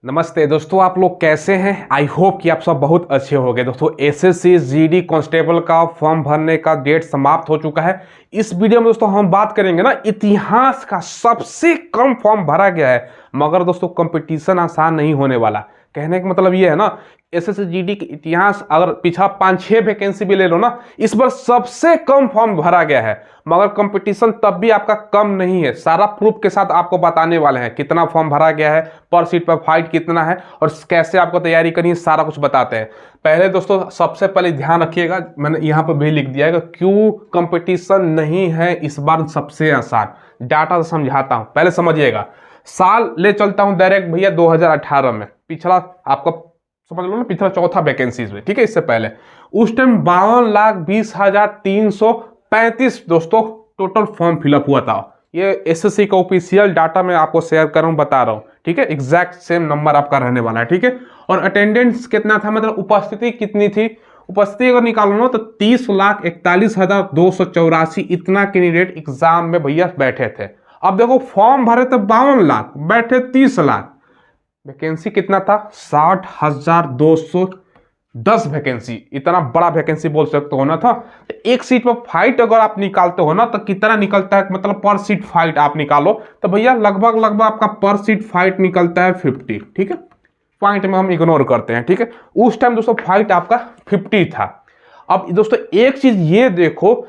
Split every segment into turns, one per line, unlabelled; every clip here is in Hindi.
नमस्ते दोस्तों, आप लोग कैसे हैं। आई होप कि आप सब बहुत अच्छे हो गए। दोस्तों एसएससी जीडी कांस्टेबल का फॉर्म भरने का डेट समाप्त हो चुका है। इस वीडियो में दोस्तों हम बात करेंगे ना, इतिहास का सबसे कम फॉर्म भरा गया है। मगर दोस्तों कंपटीशन आसान नहीं होने वाला। कहने का मतलब ये है ना, एसएससी जीडी के इतिहास अगर पिछला 5-6 वैकेंसी भी ले लो ना, इस बार सबसे कम फॉर्म भरा गया है। मगर कंपटीशन तब भी आपका कम नहीं है। सारा प्रूफ के साथ आपको बताने वाले हैं कितना फॉर्म भरा गया है, पर सीट पर फाइट कितना है और कैसे आपको तैयारी करनी है, सारा कुछ बताते हैं। पहले दोस्तों सबसे पहले ध्यान रखिएगा, मैंने यहाँ पर भी लिख दिया है कि क्यों कंपटीशन नहीं है इस बार सबसे आसान। डाटा से समझाता हूँ, पहले समझिएगा। साल ले चलता हूँ डायरेक्ट भैया 2018 में। पिछला आपको समझ लो ना, पिछला चौथा वैकेंसीज में, ठीक है। इससे पहले उस टाइम 52,20,335 दोस्तों टोटल फॉर्म फिलअप हुआ था। ये एसएससी का ऑफिशियल डाटा मैं आपको शेयर कर रहा हूं, बता रहा हूं, ठीक है। एग्जैक्ट सेम नंबर आपका रहने वाला है, ठीक है। और अटेंडेंस कितना था, मतलब उपस्थिति कितनी थी। उपस्थिति अगर निकालो ना तो 30,41,284 इतना कैंडिडेट एग्जाम में भैया बैठे थे। अब देखो फॉर्म भरे थे 52 लाख, बैठे 30 लाख। वैकेंसी कितना था, 60,210 वैकेंसी। इतना बड़ा वैकेंसी बोल सकते हो ना था। तो एक सीट पर फाइट अगर आप निकालते हो ना तो कितना निकलता है, मतलब पर सीट फाइट आप निकालो तो भैया लगभग आपका पर सीट फाइट निकलता है 50, ठीक है। पॉइंट में हम इग्नोर करते हैं, ठीक है। उस टाइम दोस्तों फाइट आपका 50 था। अब दोस्तों एक चीज ये देखो,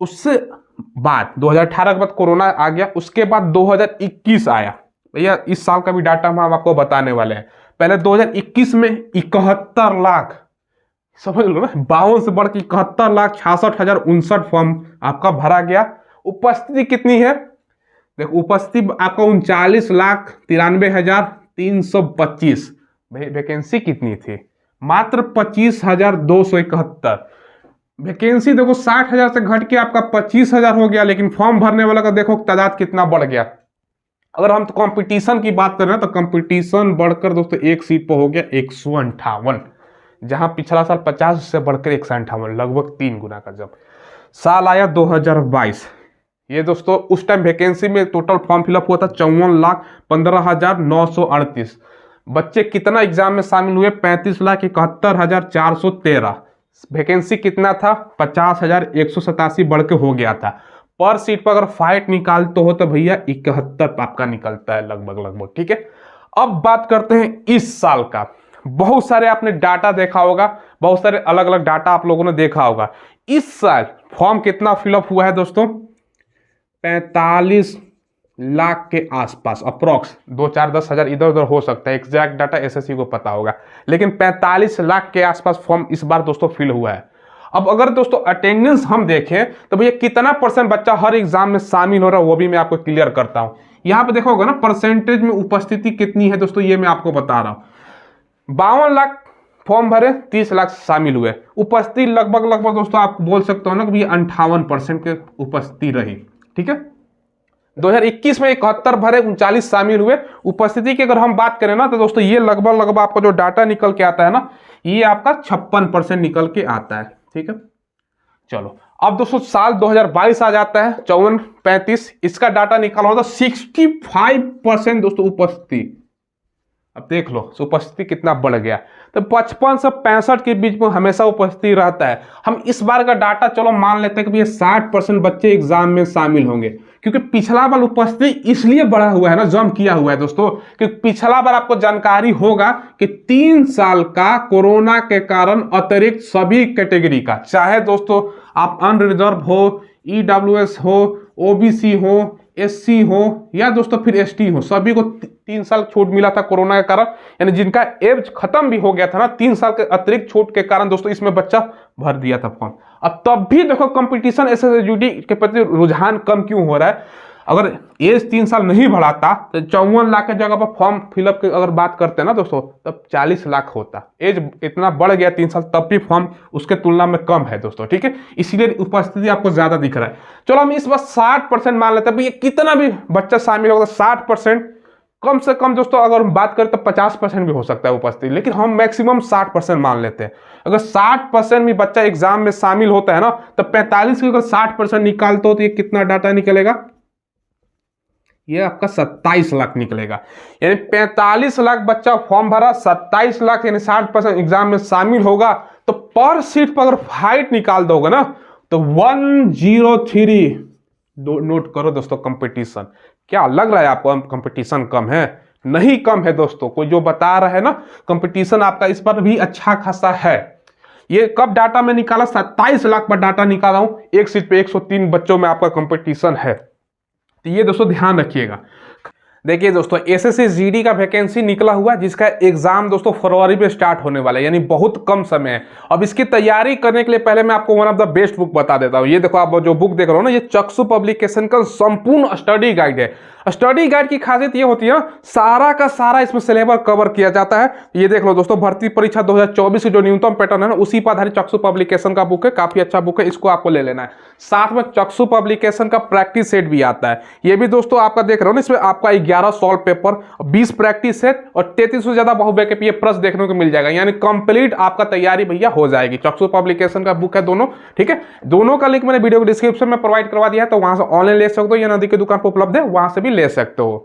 उससे बाद 2018 के बाद कोरोना आ गया, उसके बाद 2021 आया। भैया इस साल का भी डाटा हम आपको बताने वाले हैं। पहले 2021 में 71 लाख, समझ लो ना, 52 से बढ़ के 71,66,059 फॉर्म आपका भरा गया। उपस्थिति कितनी है, देखो उपस्थिति आपका 39,93,325। वैकेंसी कितनी थी, मात्र 25,271 वैकेंसी। देखो 60,000 से घट के आपका 25,000 हो गया, लेकिन फॉर्म भरने वाला का देखो तादाद कितना बढ़ गया। अगर हम तो कंपटीशन की बात करें तो कंपटीशन बढ़कर दोस्तों एक सीट पर हो गया 158, जहां पिछला साल 50 से बढ़कर 158, लगभग 3 गुना का। जब साल आया 2022, ये दोस्तों उस टाइम वैकेंसी में टोटल फॉर्म फिलअप हुआ था 54,15,938। बच्चे कितना एग्जाम में शामिल हुए, 35,71,413। वैकेंसी कितना था, 50,187 बढ़ के हो गया था। पर सीट पर अगर फाइट निकालते हो तो भैया 71 आपका निकलता है लगभग, ठीक है। अब बात करते हैं इस साल का। बहुत सारे आपने डाटा देखा होगा, बहुत सारे अलग अलग डाटा आप लोगों ने देखा होगा। इस साल फॉर्म कितना फिलअप हुआ है दोस्तों, 45 लाख के आसपास अप्रोक्स। 2-4-10 हज़ार इधर उधर हो सकता है, एग्जैक्ट डाटा एसएससी को पता होगा, लेकिन 45 लाख के आसपास फॉर्म इस बार दोस्तों फिल हुआ है। अब अगर दोस्तों अटेंडेंस हम देखें तो भैया कितना परसेंट बच्चा हर एग्जाम में शामिल हो रहा है, वो भी मैं आपको क्लियर करता हूं। यहां पे देखोगे ना परसेंटेज में उपस्थिति कितनी है दोस्तों, ये मैं आपको बता रहा हूं। 52 लाख फॉर्म भरे, 30 लाख शामिल हुए। उपस्थिति लगभग दोस्तों आप बोल सकते हो ना कि 58% के उपस्थिति रही, ठीक है। 2021 में 71 भरे, 39 शामिल हुए। उपस्थिति की अगर हम बात करें ना तो दोस्तों ये लगभग आपका जो डाटा निकल के आता है ना, ये आपका 56% निकल के आता है, ठीक है। चलो अब दोस्तों साल 2022 आ जाता है, 54-35, इसका डाटा निकाला होता 65% दोस्तों उपस्थिति। अब देख लो उपस्थिति कितना बढ़ गया। तो 55 से 65 के बीच में हमेशा उपस्थिति रहता है। हम इस बार का डाटा चलो मान लेते हैं कि भैया 60% बच्चे एग्जाम में शामिल होंगे, क्योंकि पिछला बार उपस्थिति इसलिए बढ़ा हुआ है ना, जम किया हुआ है दोस्तों, कि पिछला बार आपको जानकारी होगा कि 3 साल का कोरोना के कारण अतिरिक्त सभी कैटेगरी का, चाहे दोस्तों आप अनरिजर्व हो, ईडब्ल्यूएस हो, ओबीसी हो, एससी हो या दोस्तों फिर एसटी हो, सभी को 3 साल छूट मिला था कोरोना के कारण। यानी जिनका एज खत्म भी हो गया था ना, 3 साल के अतिरिक्त छूट के कारण दोस्तों इसमें बच्चा भर दिया था फॉर्म। अब तब भी देखो कंपटीशन एसएससी के प्रति रुझान कम क्यों हो रहा है। अगर एज 3 साल नहीं बढ़ाता तो 54 लाख की जगह पर फॉर्म फिलअप की अगर बात करते हैं ना दोस्तों, तब 40 लाख होता। एज इतना बढ़ गया 3 साल, तब भी फॉर्म उसके तुलना में कम है दोस्तों, ठीक है। इसीलिए उपस्थिति आपको ज्यादा दिख रहा है। चलो हम इस बार 60% मान लेते हैं, ये कितना भी बच्चा शामिल होगा 60%, कम से कम दोस्तों अगर हम बात करें तो 50% भी हो सकता है उपस्थिति, लेकिन हम मैक्सिमम 60% मान लेते हैं। अगर 60% भी बच्चा एग्जाम में शामिल होता है ना, तो 45 के अगर 60% निकालते हो तो ये कितना डाटा निकलेगा, ये आपका 27 लाख निकलेगा। यानी 45 लाख बच्चा फॉर्म भरा, 27 लाख यानी 60% एग्जाम में शामिल होगा। तो पर सीट पर अगर हाइट निकाल दोगे ना तो 103। नोट करो दोस्तों कंपटीशन। क्या लग रहा है आपको कंपटीशन कम है? नहीं कम है दोस्तों। कोई जो बता रहा है ना कंपटीशन आपका इस पर भी अच्छा खासा है। ये कब डाटा में निकाला? 27 लाख पर डाटा निकाला हूं। एक सीट पे 103 बच्चों में आपका कंपटीशन है। तो ये दोस्तों ध्यान रखिएगा। देखिए दोस्तों एसएससी जीडी का वैकेंसी निकला हुआ है जिसका एग्जाम दोस्तों फरवरी में स्टार्ट होने वाला है, यानी बहुत कम समय है। अब इसकी तैयारी करने के लिए पहले मैं आपको one of the best book बता देता हूँ। ये देखो आप जो बुक देख रहे हो ना, ये चक्षु पब्लिकेशन का संपूर्ण स्टडी गाइड है। स्टडी गाइड की खासियत ये होती है ना, सारा का सारा इसमें सिलेबस कवर किया जाता है। ये देख लो दोस्तों, भर्ती परीक्षा 2024 की जो न्यूनतम पैटर्न है ना उसी पर आधारित चक्षु पब्लिकेशन का बुक है। काफी अच्छा बुक है, इसको आपको ले लेना है। साथ में चक्षु पब्लिकेशन का प्रैक्टिस सेट भी आता है। ये भी दोस्तों आपका देख रहे हो ना, इसमें आपका 11 सॉल्व पेपर, 20 प्रैक्टिस सेट और 33 से ज्यादा बहुविकल्पीय प्रश्न देखने को मिल जाएगा। यानी कंप्लीट आपका तैयारी भैया हो जाएगी। चक्षु पब्लिकेशन का बुक है दोनों, ठीक है। दोनों का लिंक मैंने वीडियो के डिस्क्रिप्शन में प्रोवाइड करवा दिया है, तो वहां से ऑनलाइन ले सकते हो या नदी की दुकान पर उपलब्ध है वहां से भी ले सकते हो।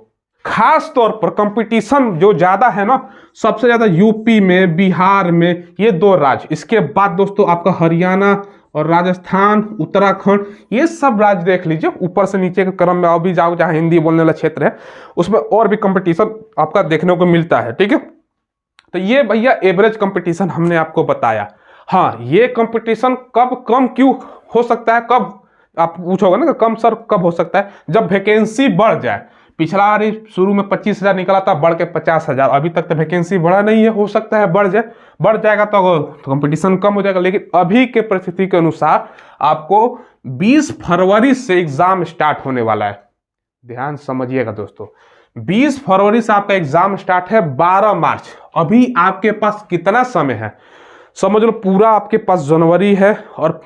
खास तौर पर कंपटीशन जो ज्यादा है ना, सबसे ज्यादा यूपी में, बिहार में, ये दो राज्य। इसके बाद दोस्तों आपका हरियाणा और राजस्थान, उत्तराखंड, ये सब राज्य देख लीजिए। ऊपर से नीचे के क्रम में और भी जाओ जहां हिंदी बोलने वाला क्षेत्र है उसमें और भी कंपटीशन आपका देखने को मिलता है, ठीक है। तो ये भैया एवरेज कंपटीशन हमने आपको बताया। हाँ, ये कंपटीशन कब कम क्यों हो सकता है, कब आप पूछोगे ना कम सर कब हो सकता है? जब वैकेंसी बढ़ जाए। पिछला बार शुरू में 25,000 निकला था, बढ़ के 50,000। अभी तक तो वैकेंसी बढ़ा नहीं है, हो सकता है बढ़ जाए। बढ़ जाएगा तो कंपटीशन कम हो जाएगा। लेकिन अभी के परिस्थिति के अनुसार आपको 20 फरवरी से एग्जाम स्टार्ट होने वाला है। ध्यान समझिएगा दोस्तों, 20 फरवरी से आपका एग्जाम स्टार्ट है, 12 मार्च। अभी आपके पास कितना समय है? समझ लो पूरा आपके पास जनवरी है और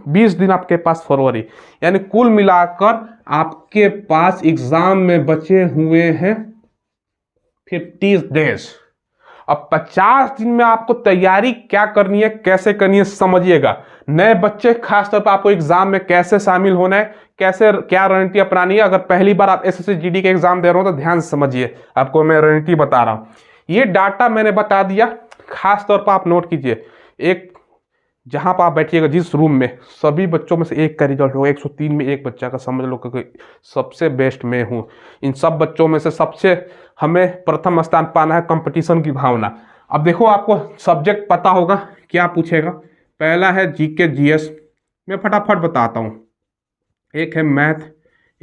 20 दिन आपके पास फरवरी, यानी कुल मिलाकर आपके पास एग्जाम में बचे हुए हैं 50 डेज। अब 50 दिन में आपको तैयारी क्या करनी है, कैसे करनी है, समझिएगा। नए बच्चे खासतौर पर आपको एग्जाम में कैसे शामिल होना है, कैसे क्या रणनीति अपनानी है। अगर पहली बार आप एसएससी जीडी के एग्जाम दे रहे हो तो ध्यान समझिए, आपको मैं रणनीति बता रहा हूं। ये डाटा मैंने बता दिया, खास तौर पर आप नोट कीजिए। एक जहां पर आप बैठिएगा जिस रूम में, सभी बच्चों में से एक का रिजल्ट होगा। 103 में एक बच्चा का, समझ लो कि सबसे बेस्ट मैं हूं। इन सब बच्चों में से सबसे हमें प्रथम स्थान पाना है, कंपटीशन की भावना। अब देखो आपको सब्जेक्ट पता होगा क्या पूछेगा। पहला है जीके जीएस, मैं फटाफट बताता हूं। एक है मैथ,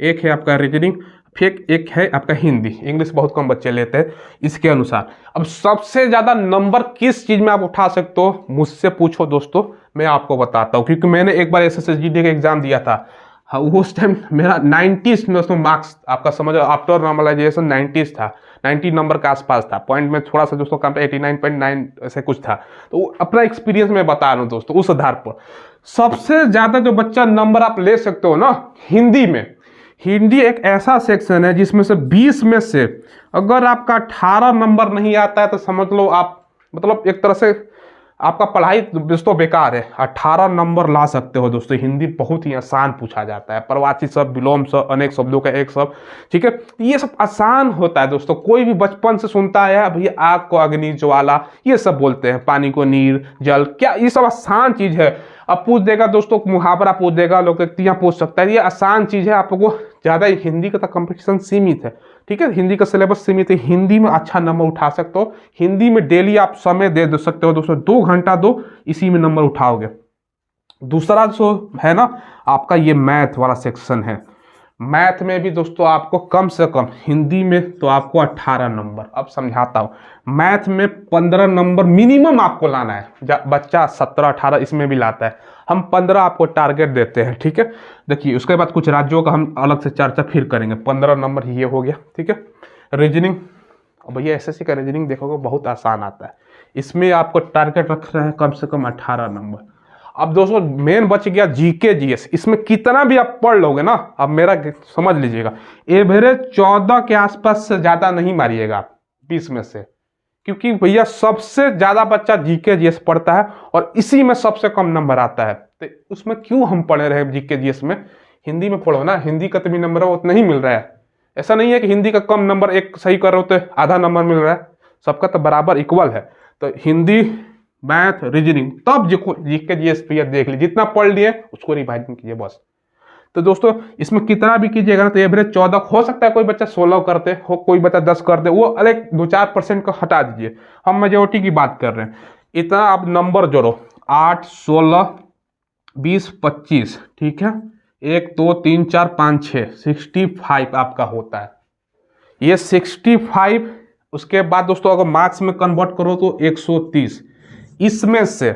एक है आपका रीजनिंग, फिर एक है आपका हिंदी। इंग्लिश बहुत कम बच्चे लेते हैं इसके अनुसार। अब सबसे ज्यादा नंबर किस चीज में आप उठा सकते हो, मुझसे पूछो दोस्तों, मैं आपको बताता हूँ। क्योंकि मैंने एक बार एसएससी जीडी का एग्जाम दिया था। हाँ, उस टाइम मेरा 90 दोस्तों मार्क्स, आपका समझ आफ्टर नॉर्मलाइजेशन 90 था, 90 नंबर के आसपास था। पॉइंट में थोड़ा सा दोस्तों कम, 89.9 ऐसे कुछ था। तो अपना एक्सपीरियंस में बता रहा हूँ दोस्तों। उस आधार पर सबसे ज्यादा जो बच्चा नंबर आप ले सकते हो ना, हिंदी में। हिंदी एक ऐसा सेक्शन है जिसमें से 20 में से अगर आपका 18 नंबर नहीं आता है तो समझ लो आप, मतलब एक तरह से आपका पढ़ाई दोस्तों बेकार है। 18 नंबर ला सकते हो दोस्तों। हिंदी बहुत ही आसान पूछा जाता है, प्रवाची शब्द, विलोम शब्द, अनेक शब्दों का एक शब्द, ठीक है। ये सब आसान होता है दोस्तों। कोई भी बचपन से सुनता है भैया आग को अग्नि, ज्वाला, ये सब बोलते हैं, पानी को नीर, जल, क्या ये सब आसान चीज है। अब पूछ देगा दोस्तों, मुहावरा पूछ देगा, लोकोक्तियां पूछ सकता है, ये आसान चीज है। आपको ज्यादा हिंदी का कंपटीशन सीमित है, ठीक है। हिंदी का सिलेबस सीमित है, हिंदी में अच्छा नंबर उठा सकते हो। हिंदी में डेली आप समय दे सकते हो दोस्तों, 2 घंटा दो, इसी में नंबर उठाओगे। दूसरा जो है ना आपका ये मैथ वाला सेक्शन है। मैथ में भी दोस्तों आपको कम से कम हिंदी में तो आपको 18 नंबर, अब समझाता हूँ। मैथ में 15 नंबर मिनिमम आपको लाना है। बच्चा 17-18 इसमें भी लाता है, हम 15 आपको टारगेट देते हैं, ठीक है। देखिए उसके बाद कुछ राज्यों का हम अलग से चर्चा फिर करेंगे। 15 नंबर ये हो गया, ठीक है। रीजनिंग, भैया एसएससी का रीजनिंग देखोगे बहुत आसान आता है। इसमें आपको टारगेट रख रहे हैं कम से कम 18 नंबर। अब दोस्तों मेन बच गया जीके जीएस। इसमें कितना भी आप पढ़ लोगे ना, अब मेरा समझ लीजिएगा, एवरेज 14 के आसपास से ज्यादा नहीं मारिएगा आप 20 में से। क्योंकि भैया सबसे ज्यादा बच्चा जीके जीएस पढ़ता है और इसी में सबसे कम नंबर आता है। तो उसमें क्यों हम पढ़े रहे जीके जीएस में? हिंदी में पढ़ो ना, हिंदी का तो भी नंबर उतना ही मिल रहा है। ऐसा नहीं है कि हिंदी का कम नंबर एक सही कर रहे हो तो आधा नंबर मिल रहा है, सबका तो बराबर इक्वल है। तो हिंदी, मैथ, रीजनिंग, तब जीके जीएस देख लीजिए, जितना पढ़ लिए उसको रिवाइज कीजिए बस। तो दोस्तों इसमें कितना भी कीजिएगा ना तो एवरेज 14 हो सकता है, कोई बच्चा 16 करते हो, कोई बच्चा 10 कर दे, वो अलग 2-4% का हटा दीजिए, हम मेजोरिटी की बात कर रहे हैं। इतना आप नंबर जोड़ो, 8, 16, 20, 25, ठीक है, 1, 2, 3, 4, 5, 6, 65 आपका होता है। ये 65, उसके बाद दोस्तों अगर मार्क्स में कन्वर्ट करो तो 130। इसमें से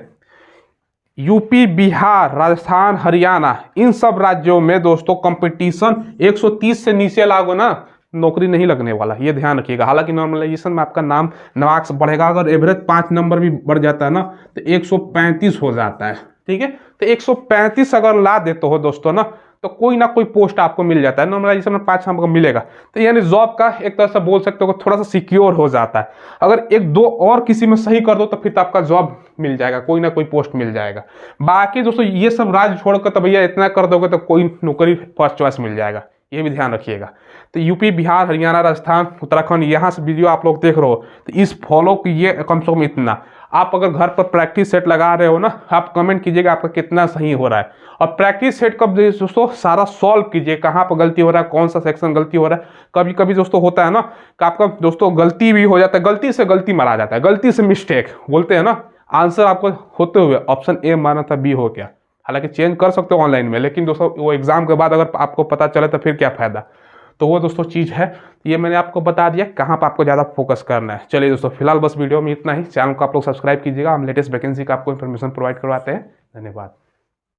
यूपी, बिहार, राजस्थान, हरियाणा, इन सब राज्यों में दोस्तों कंपटीशन 130 से नीचे लागो ना, नौकरी नहीं लगने वाला, ये ध्यान रखिएगा। हालांकि नॉर्मलाइजेशन में आपका नाम मार्क्स बढ़ेगा, अगर एवरेज 5 नंबर भी बढ़ जाता है ना तो 135 हो जाता है, ठीक है। तो 135 अगर ला देते हो दोस्तों ना तो कोई ना कोई पोस्ट आपको मिल जाता है, नॉर्मलाइजेशन में 5 नंबर मिलेगा, तो यानी जॉब का एक तरह से बोल सकते हो थोड़ा सा सिक्योर हो जाता है। अगर 1-2 और किसी में सही कर दो तो फिर तो आपका जॉब मिल जाएगा, कोई ना कोई पोस्ट मिल जाएगा। बाकी दोस्तों ये सब राज्य छोड़कर तो भैया इतना कर दोगे तो कोई नौकरी फर्स्ट चॉइस मिल जाएगा, ये भी ध्यान रखिएगा। तो यूपी, बिहार, हरियाणा, राजस्थान, उत्तराखंड, यहाँ से वीडियो आप लोग देख रहे हो तो इस फॉलो कीजिए कम से कम इतना। आप अगर घर पर प्रैक्टिस सेट लगा रहे हो ना, आप कमेंट कीजिएगा आपका कितना सही हो रहा है। और प्रैक्टिस सेट कब दोस्तों सारा सॉल्व कीजिए, कहाँ पर गलती हो रहा है, कौन सा सेक्शन गलती हो रहा है। कभी कभी दोस्तों होता है ना कि आपका दोस्तों गलती भी हो जाता है, गलती से गलती मारा जाता है, गलती से मिस्टेक बोलते हैं ना, आंसर आपको होते हुए ऑप्शन ए माना था बी हो गया। हालांकि चेंज कर सकते हो ऑनलाइन में, लेकिन दोस्तों वो एग्जाम के बाद अगर आपको पता चले तो फिर क्या फायदा। तो वो दोस्तों चीज़ है, ये मैंने आपको बता दिया कहाँ पर आपको ज़्यादा फोकस करना है। चलिए दोस्तों फिलहाल बस वीडियो में इतना ही। चैनल को आप लोग सब्सक्राइब कीजिएगा, हम लेटेस्ट वैकेंसी का आपको इन्फॉर्मेशन प्रोवाइड करवाते हैं। धन्यवाद।